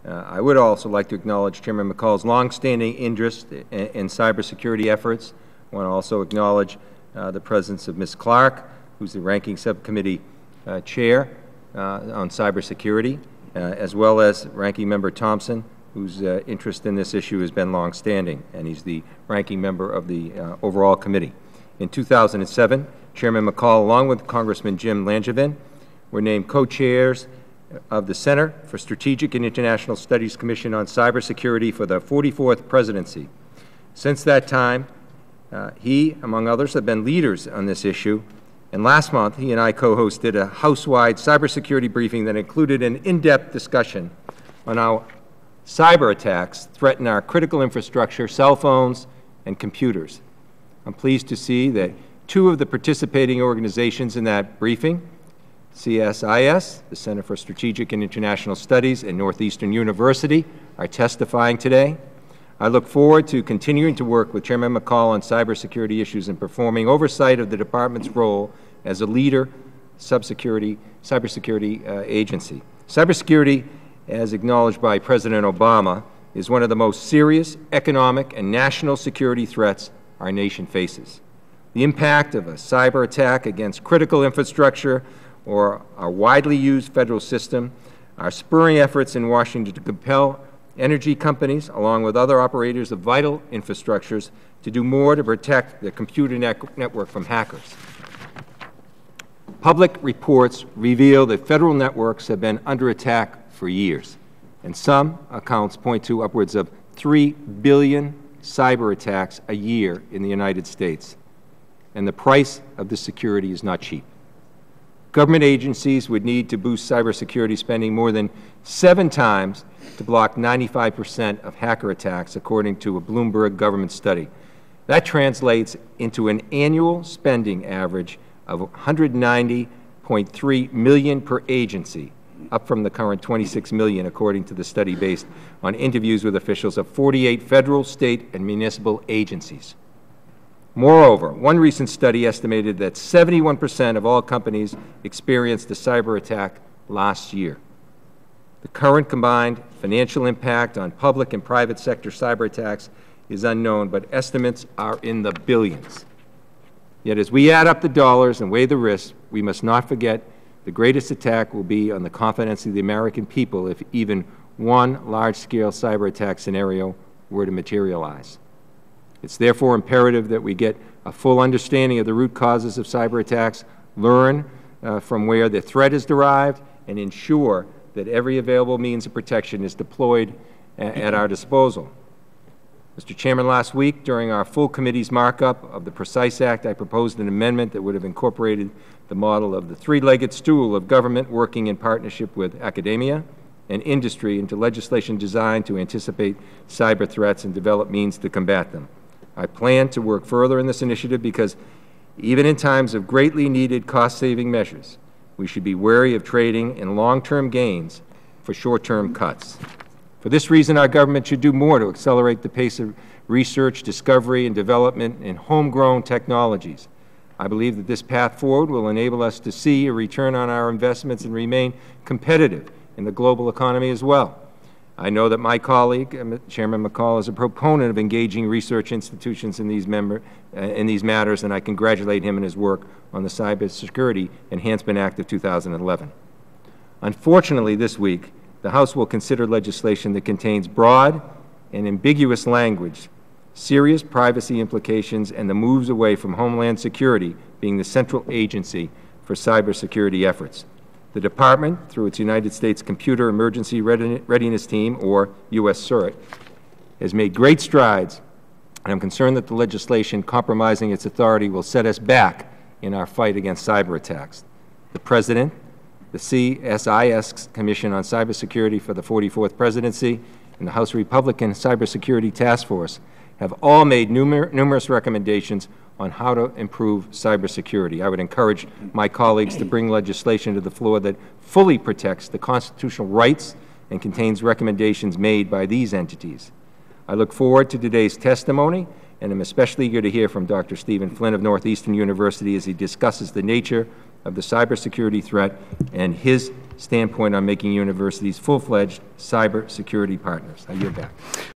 I would also like to acknowledge Chairman McCall's longstanding interest in cybersecurity efforts. I want to also acknowledge the presence of Ms. Clark, who's the ranking subcommittee chair on cybersecurity, as well as Ranking Member Thompson, whose interest in this issue has been longstanding, and he's the ranking member of the overall committee. In 2007, Chairman McCall, along with Congressman Jim Langevin, were named co-chairs of the Center for Strategic and International Studies Commission on Cybersecurity for the 44th presidency. Since that time, he, among others, have been leaders on this issue, and last month he and I co-hosted a house-wide cybersecurity briefing that included an in-depth discussion on how cyber attacks threaten our critical infrastructure, cell phones, and computers. I'm pleased to see that two of the participating organizations in that briefing, CSIS, the Center for Strategic and International Studies, and Northeastern University, are testifying today. I look forward to continuing to work with Chairman McCall on cybersecurity issues and performing oversight of the Department's role as a leader cybersecurity agency. Cybersecurity, as acknowledged by President Obama, is one of the most serious economic and national security threats our nation faces. The impact of a cyber attack against critical infrastructure or our widely used federal system are spurring efforts in Washington to compel energy companies, along with other operators of vital infrastructures, to do more to protect the computer network from hackers. Public reports reveal that federal networks have been under attack for years, and some accounts point to upwards of 3 billion cyber attacks a year in the United States, and the price of this security is not cheap. Government agencies would need to boost cybersecurity spending more than 7 times to block 95% of hacker attacks, according to a Bloomberg government study. That translates into an annual spending average of $190.3 million per agency, up from the current $26 million, according to the study based on interviews with officials of 48 federal, state, and municipal agencies. Moreover, one recent study estimated that 71% of all companies experienced a cyber attack last year. The current combined financial impact on public and private sector cyber attacks is unknown, but estimates are in the billions. Yet as we add up the dollars and weigh the risks, we must not forget the greatest attack will be on the confidence of the American people if even one large-scale cyber attack scenario were to materialize. It's therefore imperative that we get a full understanding of the root causes of cyber attacks, learn from where the threat is derived, and ensure that every available means of protection is deployed at our disposal. Mr. Chairman, last week, during our full committee's markup of the PRECISE Act, I proposed an amendment that would have incorporated the model of the three-legged stool of government working in partnership with academia and industry into legislation designed to anticipate cyber threats and develop means to combat them. I plan to work further in this initiative because even in times of greatly needed cost-saving measures, we should be wary of trading in long-term gains for short-term cuts. For this reason, our government should do more to accelerate the pace of research, discovery, and development in homegrown technologies. I believe that this path forward will enable us to see a return on our investments and remain competitive in the global economy as well. I know that my colleague, Chairman McCall, is a proponent of engaging research institutions in these matters, and I congratulate him in his work on the Cybersecurity Enhancement Act of 2011. Unfortunately, this week, the House will consider legislation that contains broad and ambiguous language, serious privacy implications, and the moves away from Homeland Security being the central agency for cybersecurity efforts. The Department, through its United States Computer Emergency Readiness Team, or USCERT, has made great strides, and I'm concerned that the legislation compromising its authority will set us back in our fight against cyber attacks. The President, the CSIS Commission on Cybersecurity for the 44th Presidency, and the House Republican Cybersecurity Task Force have all made numerous recommendations on how to improve cybersecurity. I would encourage my colleagues to bring legislation to the floor that fully protects the constitutional rights and contains recommendations made by these entities. I look forward to today's testimony, and am especially eager to hear from Dr. Stephen Flynn of Northeastern University as he discusses the nature of the cybersecurity threat and his standpoint on making universities full-fledged cybersecurity partners. I yield back.